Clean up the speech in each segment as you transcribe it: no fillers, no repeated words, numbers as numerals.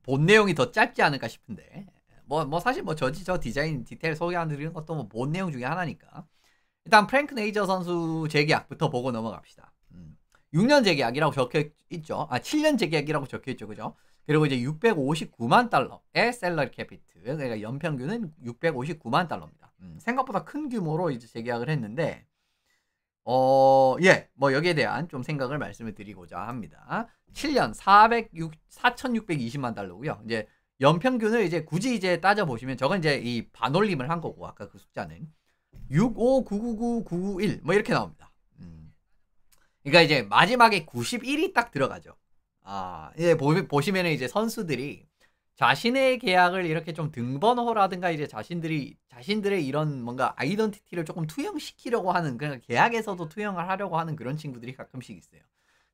본 내용이 더 짧지 않을까 싶은데 사실 저 디자인 디테일 소개해드리는 것도 뭐 본 내용 중에 하나니까. 일단 프랭크 네이저 선수 재계약부터 보고 넘어갑시다. 6년 재계약이라고 적혀 있죠. 7년 재계약이라고 적혀 있죠, 그죠? 그리고 이제 659만 달러의 셀러리 캐피트, 그러니까 연평균은 659만 달러입니다. 생각보다 큰 규모로 이제 재계약을 했는데, 예, 여기에 대한 좀 생각을 말씀을 드리고자 합니다. 7년 4,620만 달러고요. 이제 연평균을 이제 굳이 이제 따져보시면, 저건 이제 이 반올림을 한 거고, 아까 그 숫자는 659999991 이렇게 나옵니다. 그러니까 이제 마지막에 91이 딱 들어가죠. 이제 보시면은 이제 선수들이 자신의 계약을 이렇게 좀 등번호라든가 이제 자신들의 이런 뭔가 아이덴티티를 조금 투영시키려고 하는, 그러니까 계약에서도 투영을 하려고 하는 그런 친구들이 가끔씩 있어요.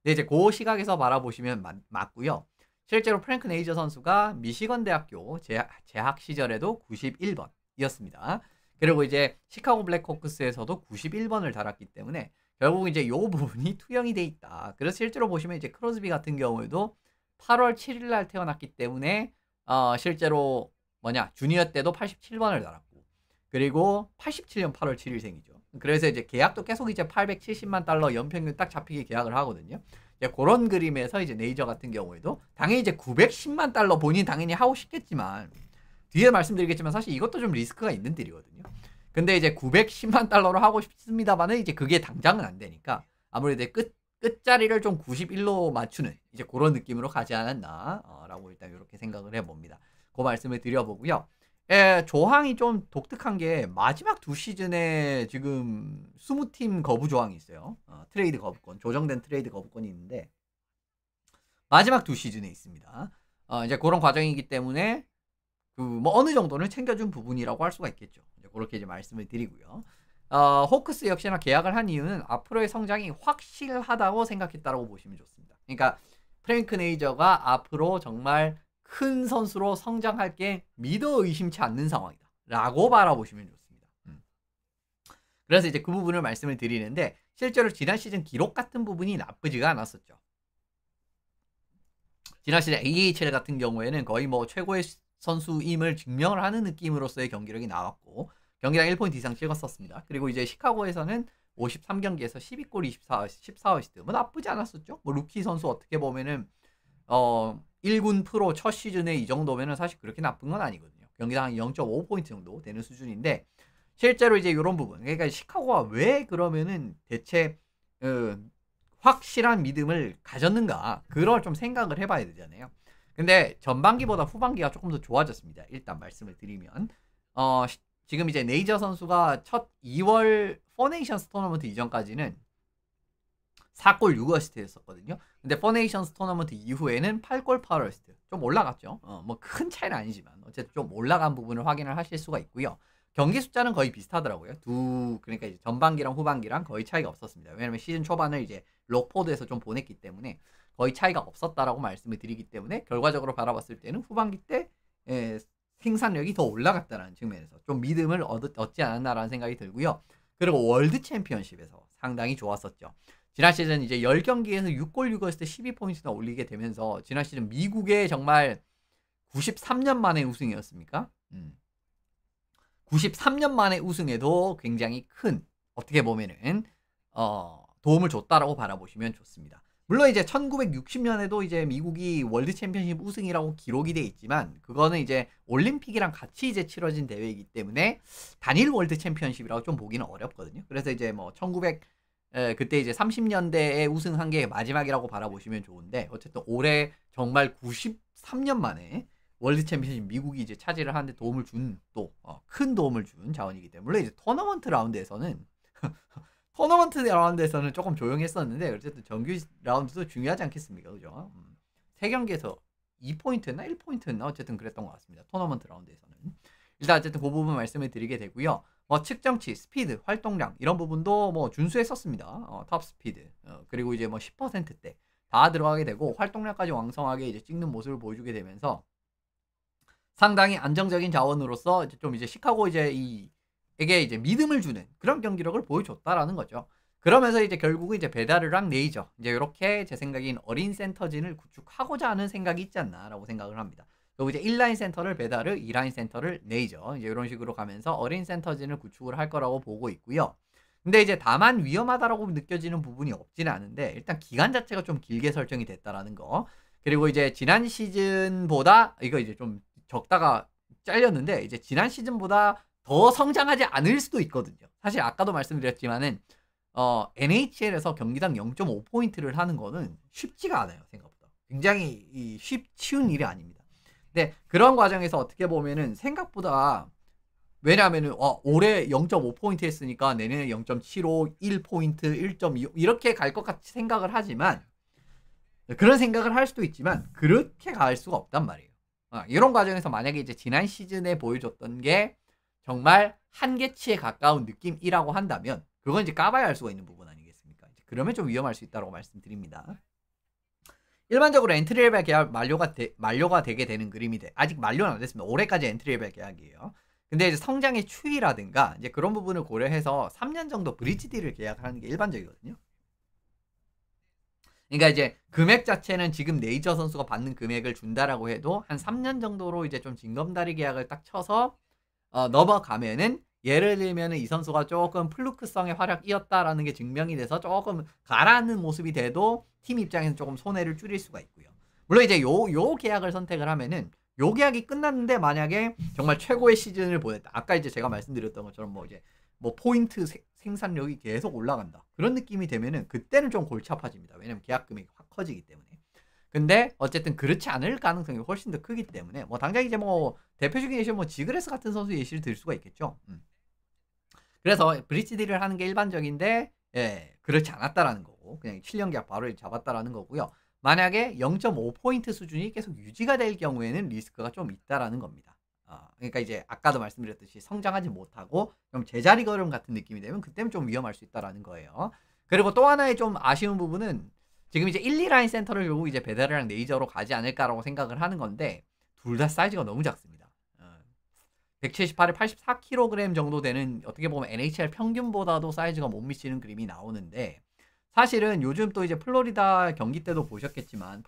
근데 이제 그 시각에서 바라보시면 맞고요. 실제로 프랭크 네이저 선수가 미시건 대학교 재학 시절에도 91번이었습니다. 그리고 이제 시카고 블랙호크스에서도 91번을 달았기 때문에 결국 이제 요 부분이 투영이 돼 있다. 그래서 실제로 보시면 이제 크로스비 같은 경우에도 8월 7일 날 태어났기 때문에 실제로 주니어 때도 87번을 달았고, 그리고 87년 8월 7일생이죠. 그래서 이제 계약도 계속 이제 870만 달러 연평균 딱 잡히게 계약을 하거든요. 이제 그런 그림에서 이제 네이저 같은 경우에도 당연히 이제 910만 달러 본인 당연히 하고 싶겠지만, 뒤에 말씀드리겠지만 사실 이것도 좀 리스크가 있는 딜이거든요. 근데 이제 910만 달러로 하고 싶습니다만은 이제 그게 당장은 안 되니까 아무래도 끝자리를 좀 91로 맞추는 이제 그런 느낌으로 가지 않았나 라고 일단 이렇게 생각을 해봅니다. 그 말씀을 드려보고요. 조항이 좀 독특한 게 마지막 두 시즌에 지금 20팀 거부 조항이 있어요. 트레이드 거부권, 조정된 트레이드 거부권이 있는데 마지막 두 시즌에 있습니다. 이제 그런 과정이기 때문에 어느 정도는 챙겨준 부분이라고 할 수가 있겠죠. 이제 그렇게 이제 말씀을 드리고요. 호크스 역시나 계약을 한 이유는 앞으로의 성장이 확실하다고 생각했다고 보시면 좋습니다. 그러니까 프랭크 네이저가 앞으로 정말 큰 선수로 성장할 게 믿어 의심치 않는 상황이다 라고 바라보시면 좋습니다. 그래서 이제 그 부분을 말씀을 드리는데, 실제로 지난 시즌 기록 같은 부분이 나쁘지가 않았었죠. 지난 시즌 AHL 같은 경우에는 거의 최고의 선수임을 증명을 하는 느낌으로서의 경기력이 나왔고, 경기당 1포인트 이상 찍었었습니다. 그리고 이제 시카고에서는 53경기에서 12골 14어시스트 나쁘지 않았었죠. 루키 선수 어떻게 보면은 1군 프로 첫 시즌에 이 정도면은 사실 그렇게 나쁜 건 아니거든요. 경기당 0.5포인트 정도 되는 수준인데, 실제로 이제 이런 부분, 그러니까 시카고가 왜 그러면은 대체 확실한 믿음을 가졌는가, 그걸 좀 생각을 해봐야 되잖아요. 근데 전반기보다 후반기가 조금 더 좋아졌습니다. 일단 말씀을 드리면 지금 이제 네이저 선수가 첫 2월 포네이션스 토너먼트 이전까지는 4골 6어시스트였었거든요. 근데 포네이션스 토너먼트 이후에는 8골 8어시스트 좀 올라갔죠. 큰 차이는 아니지만 어쨌든 좀 올라간 부분을 확인을 하실 수가 있고요. 경기 숫자는 거의 비슷하더라고요. 그러니까 이제 전반기랑 후반기랑 거의 차이가 없었습니다. 왜냐면 시즌 초반을 이제 록포드에서 좀 보냈기 때문에 거의 차이가 없었다라고 말씀을 드리기 때문에, 결과적으로 바라봤을 때는 후반기 때 생산력이 더 올라갔다는 측면에서 좀 믿음을 얻지 않았나라는 생각이 들고요. 그리고 월드 챔피언십에서 상당히 좋았었죠. 지난 시즌 이제 10경기에서 6골 6어시스트 12포인트나 올리게 되면서 지난 시즌 미국의 정말 93년 만에 우승이었습니까? 93년 만에 우승에도 굉장히 큰, 어떻게 보면은 도움을 줬다라고 바라보시면 좋습니다. 물론 이제 1960년에도 이제 미국이 월드 챔피언십 우승이라고 기록이 돼 있지만, 그거는 이제 올림픽이랑 같이 이제 치러진 대회이기 때문에 단일 월드 챔피언십이라고 좀 보기는 어렵거든요. 그래서 이제 그때 이제 30년대에 우승한 게 마지막이라고 바라보시면 좋은데, 어쨌든 올해 정말 93년 만에 월드 챔피언십 미국이 이제 차지를 하는데 도움을 준, 또 큰 도움을 준 자원이기 때문에, 물론 이제 토너먼트 라운드에서는 조금 조용했었는데, 어쨌든 정규 라운드도 중요하지 않겠습니까? 그죠? 3경기에서 2포인트였나 1포인트였나 어쨌든 그랬던 것 같습니다. 토너먼트 라운드에서는. 일단 어쨌든 그 부분 말씀을 드리게 되고요. 측정치, 스피드, 활동량 이런 부분도 준수했었습니다. 탑 스피드, 그리고 이제 10%대 다 들어가게 되고, 활동량까지 왕성하게 이제 찍는 모습을 보여주게 되면서 상당히 안정적인 자원으로서 이제 시카고 에게 이제 믿음을 주는 그런 경기력을 보여줬다라는 거죠. 그러면서 이제 결국은 이제 베다르랑 네이저, 이제 이렇게 제 생각엔 어린 센터진을 구축하고자 하는 생각이 있지 않나라고 생각을 합니다. 그리고 이제 1라인 센터를 베다르, 2라인 센터를 네이저 이제 이런 식으로 가면서 어린 센터진을 구축을 할 거라고 보고 있고요. 근데 이제 다만 위험하다라고 느껴지는 부분이 없지는 않은데 일단 기간 자체가 좀 길게 설정이 됐다라는 거. 그리고 이제 지난 시즌보다 이거 이제 좀 적다가 잘렸는데 이제 지난 시즌보다 더 성장하지 않을 수도 있거든요. 사실 아까도 말씀드렸지만은 NHL에서 경기당 0.5포인트를 하는 거는 쉽지가 않아요, 생각보다. 굉장히 쉬운 일이 아닙니다. 근데 그런 과정에서 어떻게 보면은 생각보다 왜냐하면은 올해 0.5포인트 했으니까 내년에 0.75, 1포인트, 1.25 이렇게 갈 것 같이 생각을 하지만 그런 생각을 할 수도 있지만 그렇게 갈 수가 없단 말이에요. 이런 과정에서 만약에 이제 지난 시즌에 보여줬던 게 정말 한계치에 가까운 느낌이라고 한다면 그건 이제 까봐야 할 수가 있는 부분 아니겠습니까? 그러면 좀 위험할 수 있다고 말씀드립니다. 일반적으로 엔트리 레벨 계약 만료가 되게 되는 그림이 아직 만료는 안 됐습니다. 올해까지 엔트리 레벨 계약이에요. 근데 이제 성장의 추이라든가 이제 그런 부분을 고려해서 3년 정도 브릿지 딜을 계약하는 게 일반적이거든요. 그러니까 이제 금액 자체는 지금 네이저 선수가 받는 금액을 준다라고 해도 한 3년 정도로 이제 좀 징검다리 계약을 딱 쳐서 넘어가면은 예를 들면은 이 선수가 조금 플루크성의 활약이었다라는 게 증명이 돼서 조금 가라앉는 모습이 돼도 팀 입장에서 조금 손해를 줄일 수가 있고요. 물론 이제 요 계약을 선택을 하면은 요 계약이 끝났는데 만약에 정말 최고의 시즌을 보냈다. 아까 이제 제가 말씀드렸던 것처럼 뭐 포인트 생산력이 계속 올라간다. 그런 느낌이 되면은 그때는 좀 골치 아파집니다. 왜냐면 계약 금액이 확 커지기 때문에. 근데 어쨌든 그렇지 않을 가능성이 훨씬 더 크기 때문에 뭐 당장 이제 뭐 대표적인 예시는 뭐 지그레스 같은 선수 예시를 들 수가 있겠죠. 그래서 브릿지 딜을 하는 게 일반적인데 그렇지 않았다라는 거고 그냥 7년 계약 바로 잡았다라는 거고요. 만약에 0.5포인트 수준이 계속 유지가 될 경우에는 리스크가 좀 있다라는 겁니다. 그러니까 이제 아까도 말씀드렸듯이 성장하지 못하고 좀 제자리 걸음 같은 느낌이 되면 그때는 좀 위험할 수 있다라는 거예요. 그리고 또 하나의 좀 아쉬운 부분은 지금 이제 1, 2라인 센터를 결국 이제 베다르랑 네이저로 가지 않을까라고 생각을 하는 건데 둘 다 사이즈가 너무 작습니다. 178에 84kg 정도 되는 어떻게 보면 NHL 평균보다도 사이즈가 못 미치는 그림이 나오는데 사실은 요즘 또 이제 플로리다 경기 때도 보셨겠지만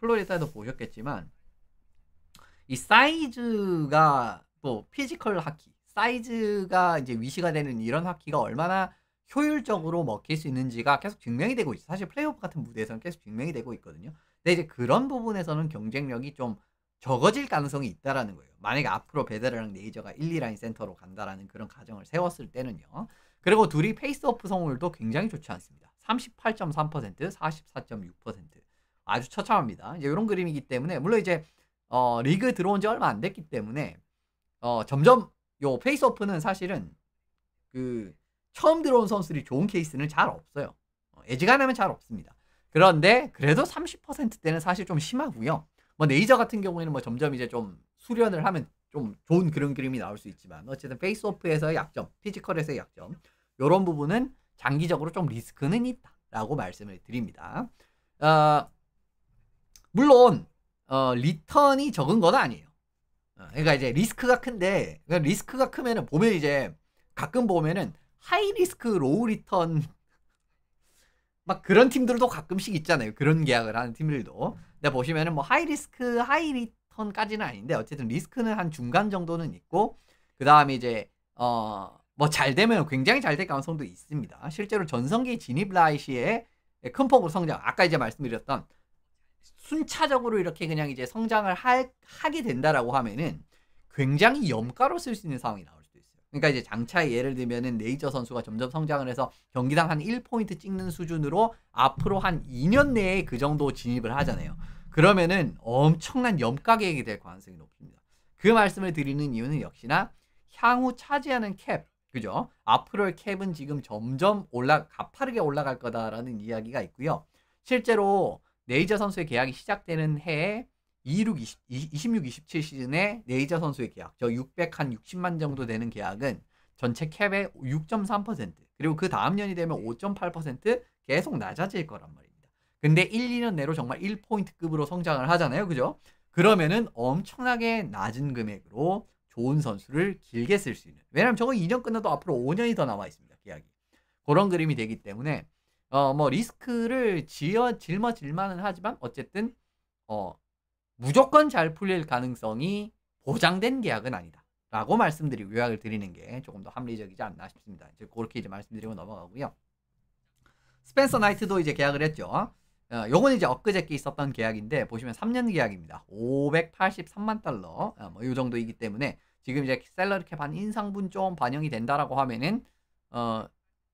이 사이즈가 또 피지컬 하키 사이즈가 이제 위시가 되는 이런 하키가 얼마나 효율적으로 먹힐 수 있는지가 계속 증명이 되고 있어요. 사실 플레이오프 같은 무대에서는 계속 증명이 되고 있거든요. 근데 이제 그런 부분에서는 경쟁력이 좀 적어질 가능성이 있다라는 거예요. 만약에 앞으로 베데르랑 네이저가 1, 2라인 센터로 간다라는 그런 가정을 세웠을 때는요. 그리고 둘이 페이스오프 성공률도 굉장히 좋지 않습니다. 38.3%, 44.6%. 아주 처참합니다. 이제 이런 그림이기 때문에 물론 이제 리그 들어온 지 얼마 안 됐기 때문에 점점 요 페이스오프는 사실은 그 처음 들어온 선수들이 좋은 케이스는 잘 없어요. 애지간하면 잘 없습니다. 그런데 그래도 30%대는 사실 좀 심하고요. 뭐 네이저 같은 경우에는 뭐 점점 이제 좀 수련을 하면 좀 좋은 그런 그림이 나올 수 있지만 어쨌든 페이스오프에서의 약점, 피지컬에서의 약점 이런 부분은 장기적으로 좀 리스크는 있다라고 말씀을 드립니다. 물론 리턴이 적은 건 아니에요. 그러니까 이제 리스크가 큰데 리스크가 크면은 보면 이제 가끔 보면은 하이 리스크 로우 리턴 막 그런 팀들도 가끔씩 있잖아요. 그런 계약을 하는 팀들도. 근데 보시면은 뭐 하이 리스크 하이 리턴까지는 아닌데 어쨌든 리스크는 한 중간 정도는 있고 그 다음에 이제 뭐 잘 되면 굉장히 잘 될 가능성도 있습니다. 실제로 전성기 진입 라이시에 큰 폭으로 성장. 아까 이제 말씀드렸던 순차적으로 이렇게 그냥 이제 성장을 하게 된다라고 하면은 굉장히 염가로 쓸 수 있는 상황이 나올 수도 있어요. 그러니까 이제 장차에 예를 들면은 네이저 선수가 점점 성장을 해서 경기당 한 1포인트 찍는 수준으로 앞으로 한 2년 내에 그 정도 진입을 하잖아요. 그러면은 엄청난 염가 계획이 될 가능성이 높습니다. 그 말씀을 드리는 이유는 역시나 향후 차지하는 캡, 그죠? 앞으로의 캡은 지금 점점 가파르게 올라갈 거다라는 이야기가 있고요. 실제로 네이저 선수의 계약이 시작되는 해에 26-27 시즌에 네이저 선수의 계약, 저 660만 정도 되는 계약은 전체 캡의 6.3% 그리고 그 다음 년이 되면 5.8% 계속 낮아질 거란 말입니다. 근데 1, 2년 내로 정말 1포인트급으로 성장을 하잖아요. 그죠? 그러면은 엄청나게 낮은 금액으로 좋은 선수를 길게 쓸 수 있는. 왜냐면 저거 2년 끝나도 앞으로 5년이 더 남아 있습니다. 계약이. 그런 그림이 되기 때문에 뭐 리스크를 짊어질만은 하지만 어쨌든 무조건 잘 풀릴 가능성이 보장된 계약은 아니다. 라고 말씀드리고 요약을 드리는 게 조금 더 합리적이지 않나 싶습니다. 이제 그렇게 이제 말씀드리고 넘어가고요. 스펜서 나이트도 이제 계약을 했죠. 요건 이제 엊그저께 있었던 계약인데 보시면 3년 계약입니다. 583만 달러 뭐 요 정도이기 때문에 지금 이제 셀러리 캡 한 인상분 좀 반영이 된다라고 하면은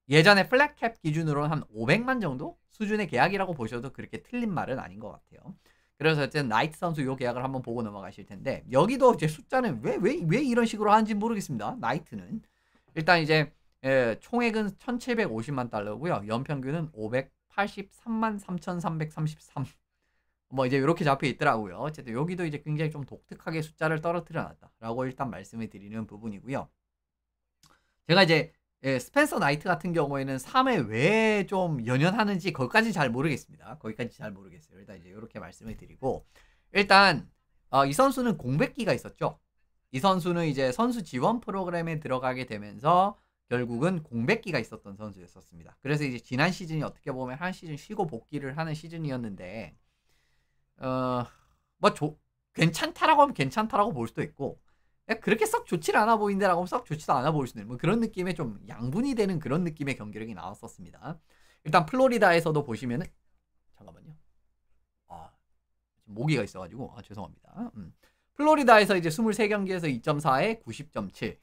예전에 플랫 캡 기준으로는 한 500만 정도 수준의 계약이라고 보셔도 그렇게 틀린 말은 아닌 것 같아요. 그래서 어쨌든 나이트 선수 요 계약을 한번 보고 넘어가실 텐데 여기도 이제 숫자는 왜 이런 식으로 하는지 모르겠습니다. 나이트는 일단 이제 총액은 1750만 달러고요. 연평균은 583만 3333 뭐 이제 이렇게 잡혀 있더라고요. 어쨌든 여기도 이제 굉장히 좀 독특하게 숫자를 떨어뜨려 놨다라고 일단 말씀을 드리는 부분이고요. 제가 이제 스펜서 나이트 같은 경우에는 3회 왜 좀 연연하는지 거기까지 잘 모르겠습니다. 거기까지 잘 모르겠어요. 일단 이제 이렇게 말씀을 드리고 일단 이 선수는 공백기가 있었죠. 이 선수는 이제 선수 지원 프로그램에 들어가게 되면서 결국은 공백기가 있었던 선수였었습니다. 그래서 이제 지난 시즌이 어떻게 보면 한 시즌 쉬고 복귀를 하는 시즌이었는데 뭐 괜찮다라고 하면 괜찮다라고 볼 수도 있고 그렇게 썩 좋질 않아 보인다라고 하면 썩 좋지도 않아 보일 수도 있는 뭐 그런 느낌의 좀 양분이 되는 그런 느낌의 경기력이 나왔었습니다. 일단 플로리다에서도 보시면은 잠깐만요. 모기가 있어가지고 죄송합니다. 플로리다에서 이제 23경기에서 2.4에 90.7.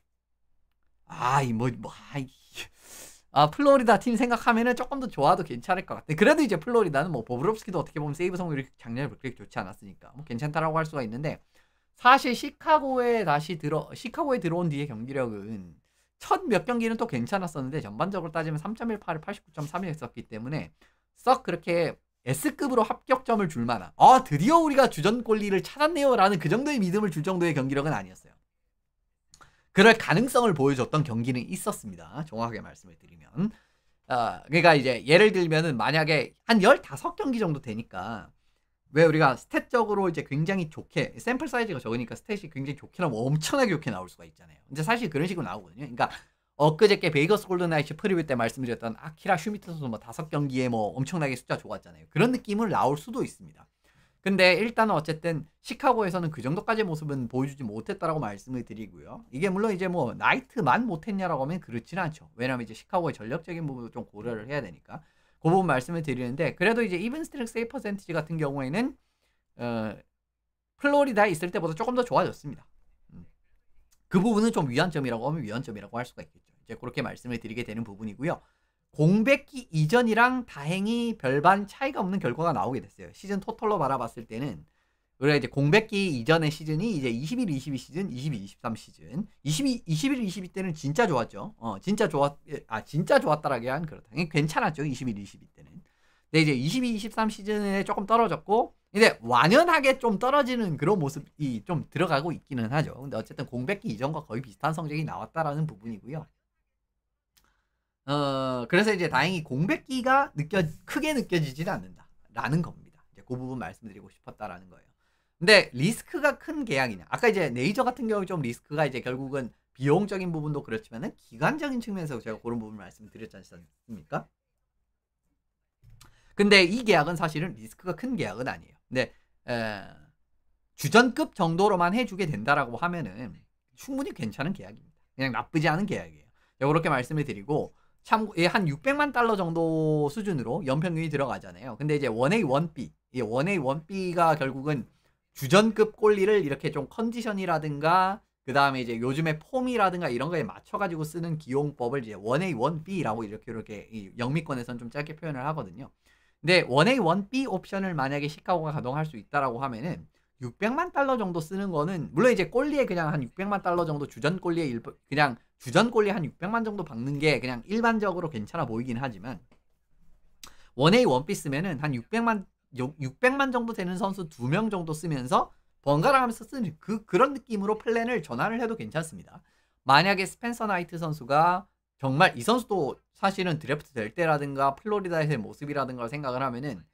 플로리다 팀 생각하면은 조금 더 좋아도 괜찮을 것 같아. 그래도 이제 플로리다는 뭐 보브롭스키도 어떻게 보면 세이브 성률이 작년에 그렇게 좋지 않았으니까 뭐 괜찮다라고 할 수가 있는데 사실 시카고에 들어온 뒤의 경기력은 첫 몇 경기는 또 괜찮았었는데 전반적으로 따지면 3.18을 89.3을 했었기 때문에 썩 그렇게 S급으로 합격점을 줄 만한 드디어 우리가 주전골리를 찾았네요 라는 그 정도의 믿음을 줄 정도의 경기력은 아니었어요. 그럴 가능성을 보여줬던 경기는 있었습니다. 정확하게 말씀을 드리면 그러니까 이제 예를 들면은 만약에 한 15경기 정도 되니까 왜 우리가 스탯적으로 이제 굉장히 좋게 샘플 사이즈가 적으니까 스탯이 굉장히 좋게 나오면 엄청나게 좋게 나올 수가 있잖아요. 근데 사실 그런 식으로 나오거든요. 그러니까 엊그저께 베이거스 골든나이츠 프리뷰 때 말씀드렸던 아키라 슈미트 선수 뭐 5경기에 뭐 엄청나게 숫자 좋았잖아요. 그런 느낌을 나올 수도 있습니다. 근데 일단은 어쨌든 시카고에서는 그 정도까지의 모습은 보여주지 못했다라고 말씀을 드리고요. 이게 물론 이제 뭐 나이트만 못했냐라고 하면 그렇지는 않죠. 왜냐면 이제 시카고의 전력적인 부분도 좀 고려를 해야 되니까. 그 부분 말씀을 드리는데 그래도 이제 이븐 스트릭 세이브 퍼센티지 같은 경우에는 플로리다에 있을 때보다 조금 더 좋아졌습니다. 그 부분은 좀 위안점이라고 하면 위안점이라고 할 수가 있겠죠. 이제 그렇게 말씀을 드리게 되는 부분이고요. 공백기 이전이랑 다행히 별반 차이가 없는 결과가 나오게 됐어요. 시즌 토탈로 바라봤을 때는 우리가 이제 공백기 이전의 시즌이 이제 21-22 시즌, 22-23 시즌, 21-22 때는 진짜 좋았죠. 진짜 좋았다라기엔 그렇다. 괜찮았죠. 21-22 때는. 근데 이제 22-23 시즌에 조금 떨어졌고 이제 완연하게 좀 떨어지는 그런 모습이 좀 들어가고 있기는 하죠. 근데 어쨌든 공백기 이전과 거의 비슷한 성적이 나왔다라는 부분이고요. 그래서 이제 다행히 공백기가 크게 느껴지지는 않는다라는 겁니다. 이제 그 부분 말씀드리고 싶었다라는 거예요. 근데 리스크가 큰 계약이냐? 아까 이제 네이저 같은 경우 좀 리스크가 이제 결국은 비용적인 부분도 그렇지만은 기간적인 측면에서 제가 그런 부분 말씀드렸지 않습니까? 근데 이 계약은 사실은 리스크가 큰 계약은 아니에요. 근데 주전급 정도로만 해주게 된다라고 하면은 충분히 괜찮은 계약입니다. 그냥 나쁘지 않은 계약이에요. 그렇게 말씀을 드리고 참 한 600만 달러 정도 수준으로 연평균이 들어가잖아요. 근데 이제 1A 1B 이 1A 1B가 결국은 주전급 골리를 이렇게 좀 컨디션이라든가 그 다음에 이제 요즘에 폼이라든가 이런 거에 맞춰가지고 쓰는 기용법을 이제 1A 1B라고 이렇게 이 영미권에서는 좀 짧게 표현을 하거든요. 근데 1A 1B 옵션을 만약에 시카고가 가동할 수 있다라고 하면은 600만 달러 정도 쓰는 거는 물론 이제 골리에 그냥 한 600만 달러 정도 주전 골리에 그냥 주전 골리에 한 600만 정도 박는 게 그냥 일반적으로 괜찮아 보이긴 하지만 1A 1B 쓰면은 한 600만 정도 되는 선수 2명 정도 쓰면서 번갈아 가면서 쓰는 그런 느낌으로 플랜을 전환을 해도 괜찮습니다. 만약에 스펜서 나이트 선수가 정말 이 선수도 사실은 드래프트 될 때라든가 플로리다에서의 모습이라든가 생각을 하면은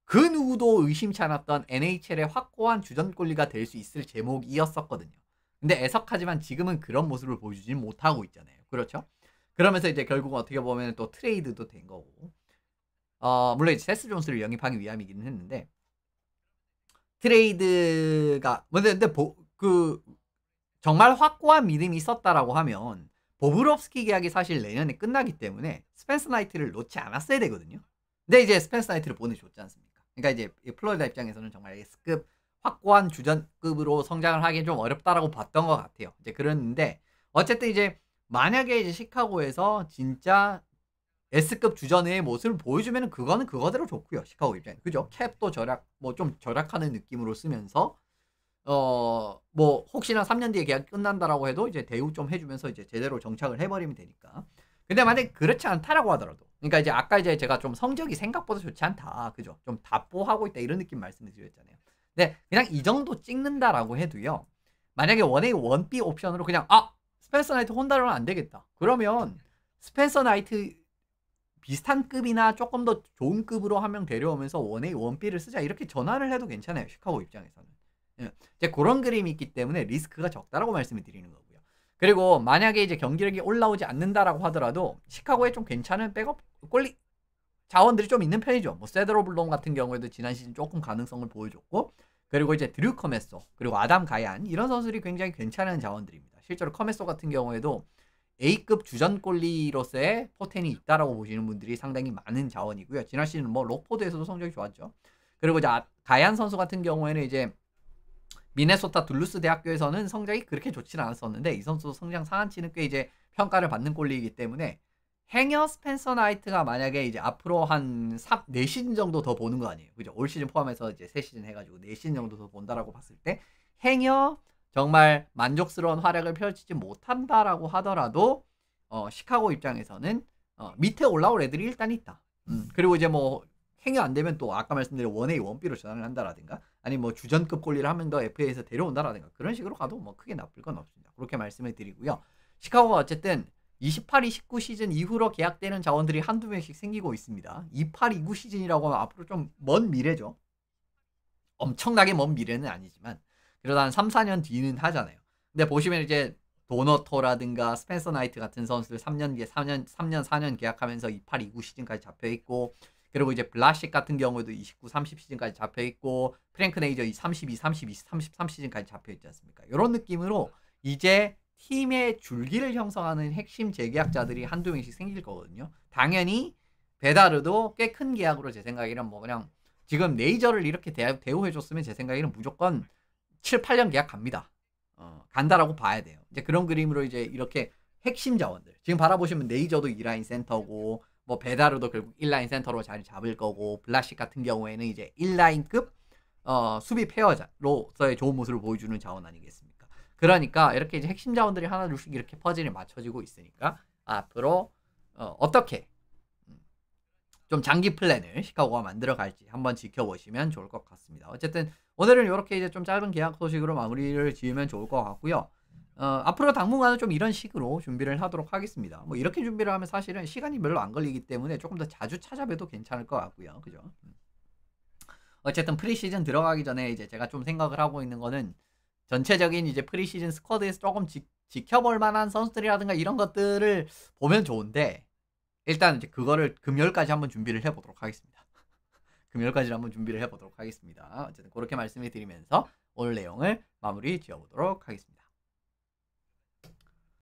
그 누구도 의심치 않았던 NHL의 확고한 주전 골리가 될 수 있을 제목이었었거든요. 근데 애석하지만 지금은 그런 모습을 보여주지 못하고 있잖아요. 그렇죠? 그러면서 이제 결국 어떻게 보면 또 트레이드도 된 거고 물론 이제 세스 존스를 영입하기 위함이기는 했는데 트레이드가 근데 정말 확고한 믿음이 있었다라고 하면 보브롭스키 계약이 사실 내년에 끝나기 때문에 스펜서 나이트를 놓지 않았어야 되거든요. 근데 이제 스펜서 나이트를 보내줬지 않습니까? 그러니까 이제 플로리다 입장에서는 정말 S급 확고한 주전급으로 성장을 하기엔 좀 어렵다라고 봤던 것 같아요. 이제 그랬는데 어쨌든 이제 만약에 이제 시카고에서 진짜 S급 주전의 모습을 보여주면은 그거는 그거대로 좋고요. 시카고 입장에. 그죠? 캡도 절약 뭐 좀 절약하는 느낌으로 쓰면서 뭐 혹시나 3년 뒤에 계약이 끝난다라고 해도 이제 대우 좀 해주면서 이제 제대로 정착을 해버리면 되니까. 근데 만약에 그렇지 않다라고 하더라도, 그러니까 이제 아까 이제 제가 좀 성적이 생각보다 좋지 않다, 그죠? 좀 답보하고 있다 이런 느낌 말씀을 드렸잖아요. 근데 그냥 이 정도 찍는다라고 해도요. 만약에 1A, 1B 옵션으로 그냥 스펜서 나이트 혼다로는 안 되겠다. 그러면 스펜서 나이트 비슷한 급이나 조금 더 좋은 급으로 한 명 데려오면서 1A, 1B를 쓰자 이렇게 전환을 해도 괜찮아요. 시카고 입장에서는. 예. 이제 그런 그림이 있기 때문에 리스크가 적다라고 말씀을 드리는 거고요. 그리고 만약에 이제 경기력이 올라오지 않는다라고 하더라도 시카고에 좀 괜찮은 백업 골리 자원들이 좀 있는 편이죠. 뭐 세드로 블론 같은 경우에도 지난 시즌 조금 가능성을 보여줬고, 그리고 이제 드류 커메소 그리고 아담 가얀 이런 선수들이 굉장히 괜찮은 자원들입니다. 실제로 커메소 같은 경우에도 A급 주전 골리로서의 포텐이 있다라고 보시는 분들이 상당히 많은 자원이고요. 지난 시즌 뭐 록포드에서도 성적이 좋았죠. 그리고 이제 가얀 선수 같은 경우에는 이제 미네소타 둘루스 대학교에서는 성적이 그렇게 좋지는 않았었는데 이 선수 성장 상한치는 꽤 이제 평가를 받는 꼴리이기 때문에 행여 스펜서 나이트가 만약에 이제 앞으로 한 4시즌 정도 더 보는 거 아니에요. 그죠? 올 시즌 포함해서 이제 3시즌 해가지고 4시즌 정도 더 본다라고 봤을 때 행여 정말 만족스러운 활약을 펼치지 못한다라고 하더라도 시카고 입장에서는 밑에 올라올 애들이 일단 있다. 그리고 이제 뭐 행여 안 되면 또 아까 말씀드린 1A, 1B로 전환을 한다라든가 아니면 뭐 주전급 골리를 한 명 더 FA에서 데려온다라든가 그런 식으로 가도 뭐 크게 나쁠 건 없습니다. 그렇게 말씀을 드리고요. 시카고가 어쨌든 28, 29 시즌 이후로 계약되는 자원들이 한두 명씩 생기고 있습니다. 28, 29 시즌이라고 하면 앞으로 좀 먼 미래죠. 엄청나게 먼 미래는 아니지만 그래도 한 3, 4년 뒤는 하잖아요. 근데 보시면 이제 도너토라든가 스펜서 나이트 같은 선수들 3년 뒤에 3년, 4년 계약하면서 28, 29 시즌까지 잡혀있고, 그리고 이제 블라식 같은 경우에도 29, 30 시즌까지 잡혀있고, 프랭크 네이저 32, 32, 33 시즌까지 잡혀있지 않습니까? 이런 느낌으로 이제 팀의 줄기를 형성하는 핵심 재계약자들이 한두 명씩 생길 거거든요. 당연히 베다르도 꽤 큰 계약으로 제 생각에는 뭐 그냥 지금 네이저를 이렇게 대우해줬으면 제 생각에는 무조건 7, 8년 계약 갑니다. 간다라고 봐야 돼요. 이제 그런 그림으로 이제 이렇게 핵심 자원들. 지금 바라보시면 네이저도 2라인 센터고, 뭐 베다르도 결국 1라인 센터로 자리 잡을 거고, 블라식 같은 경우에는 이제 1라인급 수비 페어로서의 좋은 모습을 보여주는 자원 아니겠습니까? 그러니까 이렇게 이제 핵심 자원들이 하나둘씩 이렇게 퍼즐이 맞춰지고 있으니까 앞으로 어떻게 좀 장기 플랜을 시카고가 만들어갈지 한번 지켜보시면 좋을 것 같습니다. 어쨌든 오늘은 이렇게 이제 좀 짧은 계약 소식으로 마무리를 지으면 좋을 것 같고요. 앞으로 당분간은 좀 이런 식으로 준비를 하도록 하겠습니다. 뭐 이렇게 준비를 하면 사실은 시간이 별로 안 걸리기 때문에 조금 더 자주 찾아봬도 괜찮을 것 같고요. 그죠? 어쨌든 프리시즌 들어가기 전에 이제 제가 좀 생각을 하고 있는 거는 전체적인 이제 프리시즌 스쿼드에서 조금 지켜볼 만한 선수들이라든가 이런 것들을 보면 좋은데, 일단 이제 그거를 금요일까지 한번 준비를 해보도록 하겠습니다. 금요일까지 한번 준비를 해보도록 하겠습니다. 어쨌든 그렇게 말씀을 드리면서 오늘 내용을 마무리 지어보도록 하겠습니다.